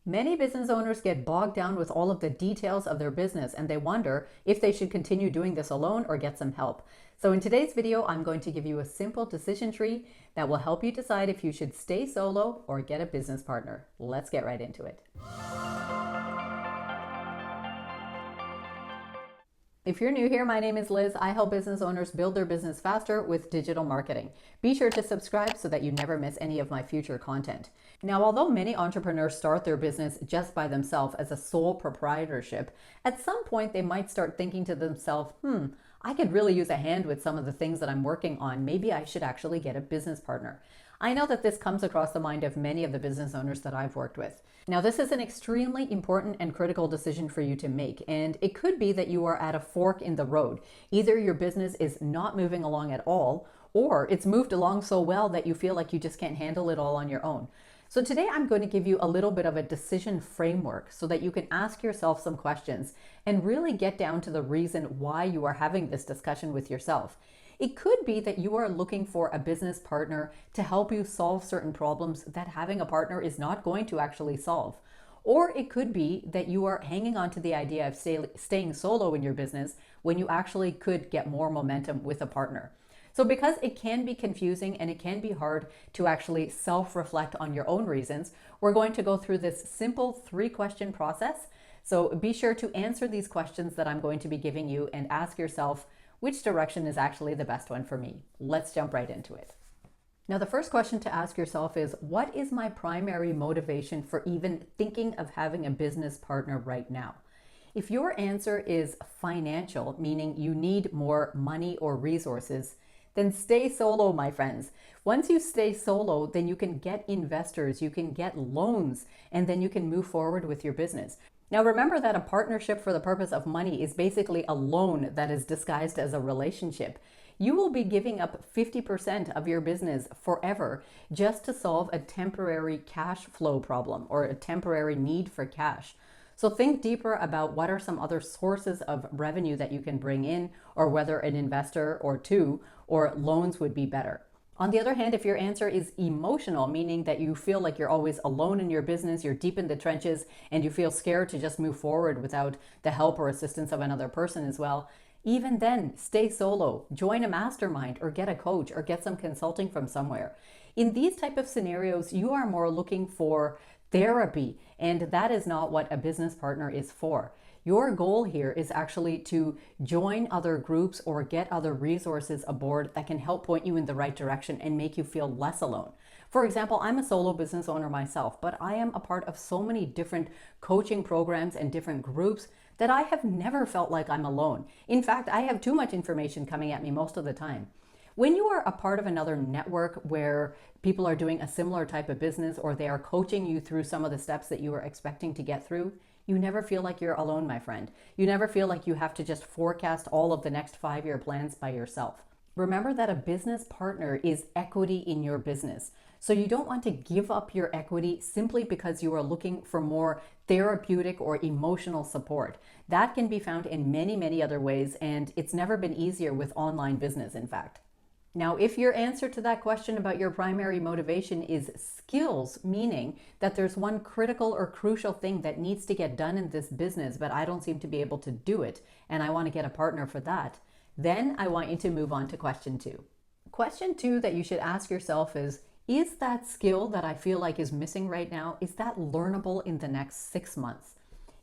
Many business owners get bogged down with all of the details of their business and they wonder if they should continue doing this alone or get some help. So in today's video, I'm going to give you a simple decision tree that will help you decide if you should stay solo or get a business partner. Let's get right into it. If you're new here, my name is Liz. I help business owners build their business faster with digital marketing. Be sure to subscribe so that you never miss any of my future content. Now, although many entrepreneurs start their business just by themselves as a sole proprietorship, at some point they might start thinking to themselves, I could really use a hand with some of the things that I'm working on. Maybe I should actually get a business partner. I know that this comes across the mind of many of the business owners that I've worked with. Now, this is an extremely important and critical decision for you to make, and it could be that you are at a fork in the road. Either your business is not moving along at all, or it's moved along so well that you feel like you just can't handle it all on your own. So today I'm going to give you a little bit of a decision framework so that you can ask yourself some questions and really get down to the reason why you are having this discussion with yourself. It could be that you are looking for a business partner to help you solve certain problems that having a partner is not going to actually solve. Or it could be that you are hanging on to the idea of staying solo in your business when you actually could get more momentum with a partner. So because it can be confusing and it can be hard to actually self-reflect on your own reasons, we're going to go through this simple 3-question process. So be sure to answer these questions that I'm going to be giving you and ask yourself, which direction is actually the best one for me? Let's jump right into it. Now, the first question to ask yourself is, what is my primary motivation for even thinking of having a business partner right now? If your answer is financial, meaning you need more money or resources, then stay solo, my friends. Once you stay solo, then you can get investors, you can get loans, and then you can move forward with your business. Now, remember that a partnership for the purpose of money is basically a loan that is disguised as a relationship. You will be giving up 50% of your business forever just to solve a temporary cash flow problem or a temporary need for cash. So think deeper about what are some other sources of revenue that you can bring in, or whether an investor or two or loans would be better. On the other hand, if your answer is emotional, meaning that you feel like you're always alone in your business, you're deep in the trenches, and you feel scared to just move forward without the help or assistance of another person as well, even then, stay solo, join a mastermind, or get a coach, or get some consulting from somewhere. In these type of scenarios, you are more looking for therapy, and that is not what a business partner is for. Your goal here is actually to join other groups or get other resources aboard that can help point you in the right direction and make you feel less alone. For example, I'm a solo business owner myself, but I am a part of so many different coaching programs and different groups that I have never felt like I'm alone. In fact, I have too much information coming at me most of the time. When you are a part of another network where people are doing a similar type of business or they are coaching you through some of the steps that you are expecting to get through, you never feel like you're alone, my friend. You never feel like you have to just forecast all of the next 5-year plans by yourself. Remember that a business partner is equity in your business. So you don't want to give up your equity simply because you are looking for more therapeutic or emotional support. That can be found in many, many other ways, and it's never been easier with online business, in fact. Now, if your answer to that question about your primary motivation is skills, meaning that there's one critical or crucial thing that needs to get done in this business, but I don't seem to be able to do it, and I want to get a partner for that, then I want you to move on to question 2. Question 2 that you should ask yourself is that skill that I feel like is missing right now, is that learnable in the next 6 months?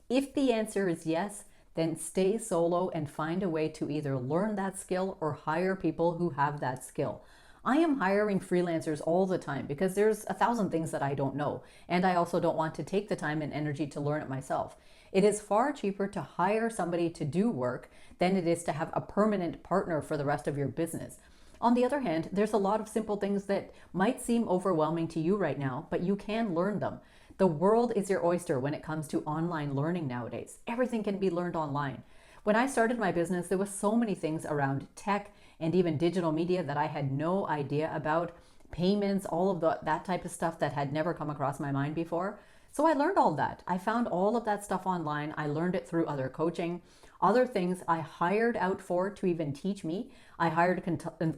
If the answer is yes, then stay solo and find a way to either learn that skill or hire people who have that skill. I am hiring freelancers all the time because there's 1,000 things that I don't know, and I also don't want to take the time and energy to learn it myself. It is far cheaper to hire somebody to do work than it is to have a permanent partner for the rest of your business. On the other hand, there's a lot of simple things that might seem overwhelming to you right now, but you can learn them. The world is your oyster when it comes to online learning nowadays. Everything can be learned online. When I started my business, there was so many things around tech and even digital media that I had no idea about. Payments, all of that type of stuff that had never come across my mind before. So I learned all that. I found all of that stuff online. I learned it through other coaching. Other things I hired out for to even teach me. I hired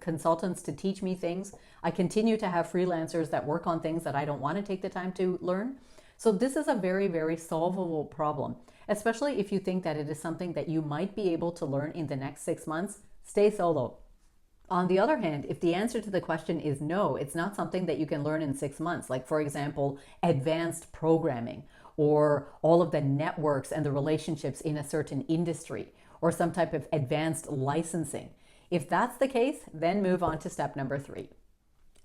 consultants to teach me things. I continue to have freelancers that work on things that I don't want to take the time to learn. So this is a very, very solvable problem, especially if you think that it is something that you might be able to learn in the next 6 months. Stay solo. On the other hand, if the answer to the question is no, it's not something that you can learn in 6 months, like for example, advanced programming or all of the networks and the relationships in a certain industry or some type of advanced licensing. If that's the case, then move on to step number 3.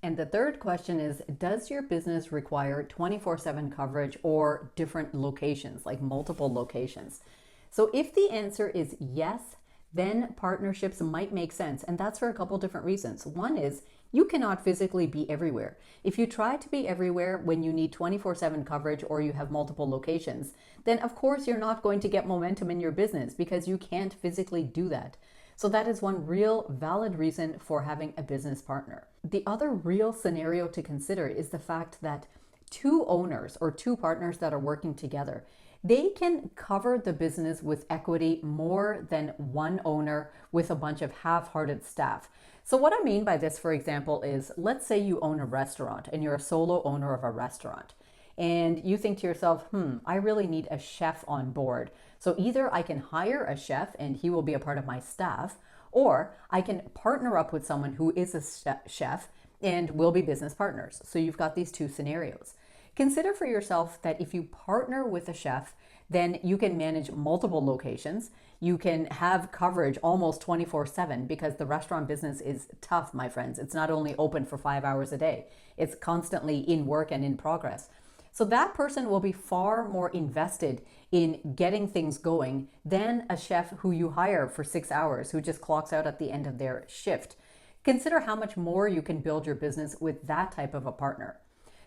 And the third question is, does your business require 24/7 coverage or different locations, like multiple locations? So if the answer is yes, then partnerships might make sense. And that's for a couple different reasons. One is you cannot physically be everywhere. If you try to be everywhere when you need 24/7 coverage or you have multiple locations, then of course you're not going to get momentum in your business because you can't physically do that. So that is one real valid reason for having a business partner. The other real scenario to consider is the fact that two owners or two partners that are working together, they can cover the business with equity more than one owner with a bunch of half-hearted staff. So what I mean by this, for example, is let's say you own a restaurant and you're a solo owner of a restaurant. And you think to yourself, I really need a chef on board. So either I can hire a chef and he will be a part of my staff, or I can partner up with someone who is a chef and we'll be business partners. So you've got these two scenarios. Consider for yourself that if you partner with a chef, then you can manage multiple locations. You can have coverage almost 24/7 because the restaurant business is tough, my friends. It's not only open for 5 hours a day, it's constantly in work and in progress. So that person will be far more invested in getting things going than a chef who you hire for 6 hours, who just clocks out at the end of their shift. Consider how much more you can build your business with that type of a partner.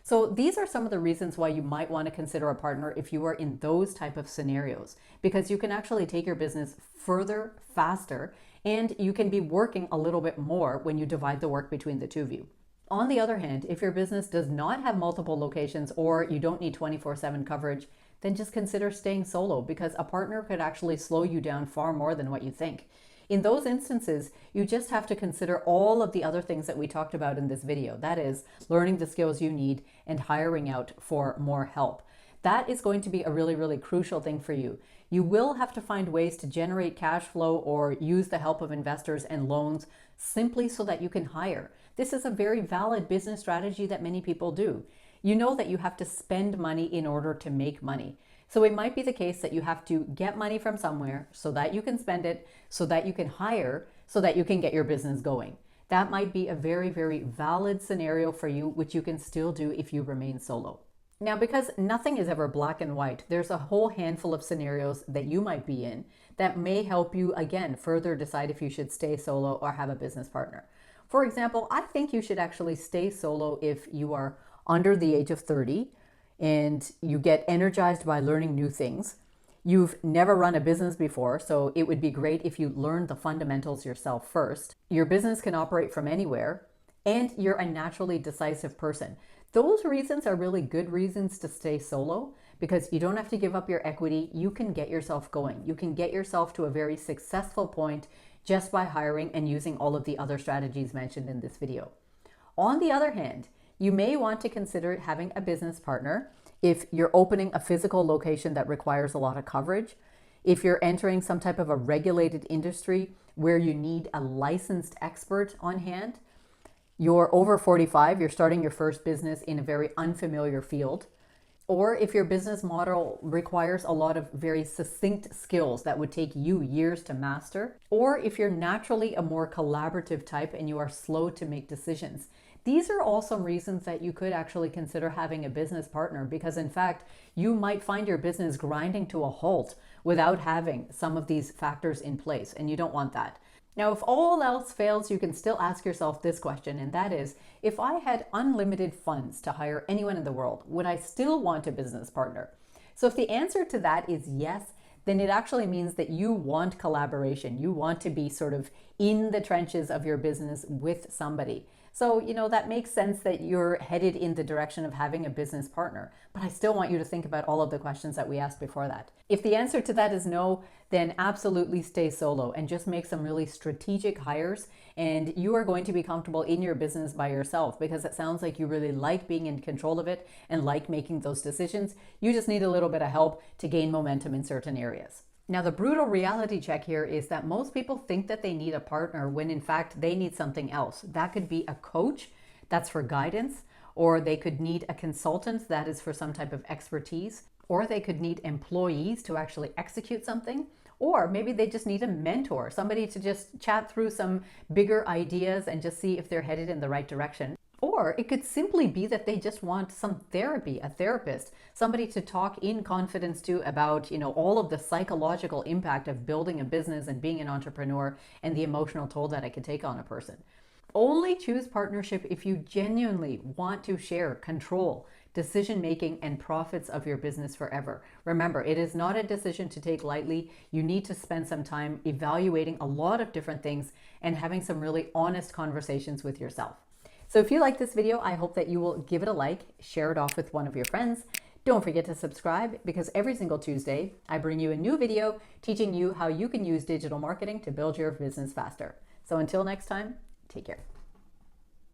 So these are some of the reasons why you might want to consider a partner if you are in those type of scenarios, because you can actually take your business further, faster, and you can be working a little bit more when you divide the work between the two of you. On the other hand, if your business does not have multiple locations or you don't need 24/7 coverage, then just consider staying solo because a partner could actually slow you down far more than what you think. In those instances, you just have to consider all of the other things that we talked about in this video. That is, learning the skills you need and hiring out for more help. That is going to be a really, really crucial thing for you. You will have to find ways to generate cash flow or use the help of investors and loans simply so that you can hire. This is a very valid business strategy that many people do. You know that you have to spend money in order to make money. So it might be the case that you have to get money from somewhere so that you can spend it, so that you can hire, so that you can get your business going. That might be a very, very valid scenario for you, which you can still do if you remain solo. Now, because nothing is ever black and white, there's a whole handful of scenarios that you might be in that may help you, again, further decide if you should stay solo or have a business partner. For example, I think you should actually stay solo if you are under the age of 30 and you get energized by learning new things. You've never run a business before, so it would be great if you learned the fundamentals yourself first. Your business can operate from anywhere, and you're a naturally decisive person. Those reasons are really good reasons to stay solo because you don't have to give up your equity. You can get yourself going. You can get yourself to a very successful point just by hiring and using all of the other strategies mentioned in this video. On the other hand, you may want to consider having a business partner if you're opening a physical location that requires a lot of coverage, if you're entering some type of a regulated industry where you need a licensed expert on hand, you're over 45, you're starting your first business in a very unfamiliar field, or if your business model requires a lot of very succinct skills that would take you years to master, or if you're naturally a more collaborative type and you are slow to make decisions. These are all some reasons that you could actually consider having a business partner because, in fact, you might find your business grinding to a halt without having some of these factors in place, and you don't want that. Now, if all else fails, you can still ask yourself this question, and that is, if I had unlimited funds to hire anyone in the world, would I still want a business partner? So if the answer to that is yes, then it actually means that you want collaboration. You want to be sort of in the trenches of your business with somebody. So, that makes sense that you're headed in the direction of having a business partner. But I still want you to think about all of the questions that we asked before that. If the answer to that is no, then absolutely stay solo and just make some really strategic hires. And you are going to be comfortable in your business by yourself, because it sounds like you really like being in control of it and like making those decisions. You just need a little bit of help to gain momentum in certain areas. Now, the brutal reality check here is that most people think that they need a partner when in fact they need something else. That could be a coach, that's for guidance, or they could need a consultant, that is for some type of expertise, or they could need employees to actually execute something, or maybe they just need a mentor, somebody to just chat through some bigger ideas and just see if they're headed in the right direction. Or it could simply be that they just want some therapy, a therapist, somebody to talk in confidence to about, all of the psychological impact of building a business and being an entrepreneur and the emotional toll that it can take on a person. Only choose partnership if you genuinely want to share control, decision-making, and profits of your business forever. Remember, it is not a decision to take lightly. You need to spend some time evaluating a lot of different things and having some really honest conversations with yourself. So if you like this video, I hope that you will give it a like, share it off with one of your friends. Don't forget to subscribe, because every single Tuesday, I bring you a new video teaching you how you can use digital marketing to build your business faster. So until next time, take care.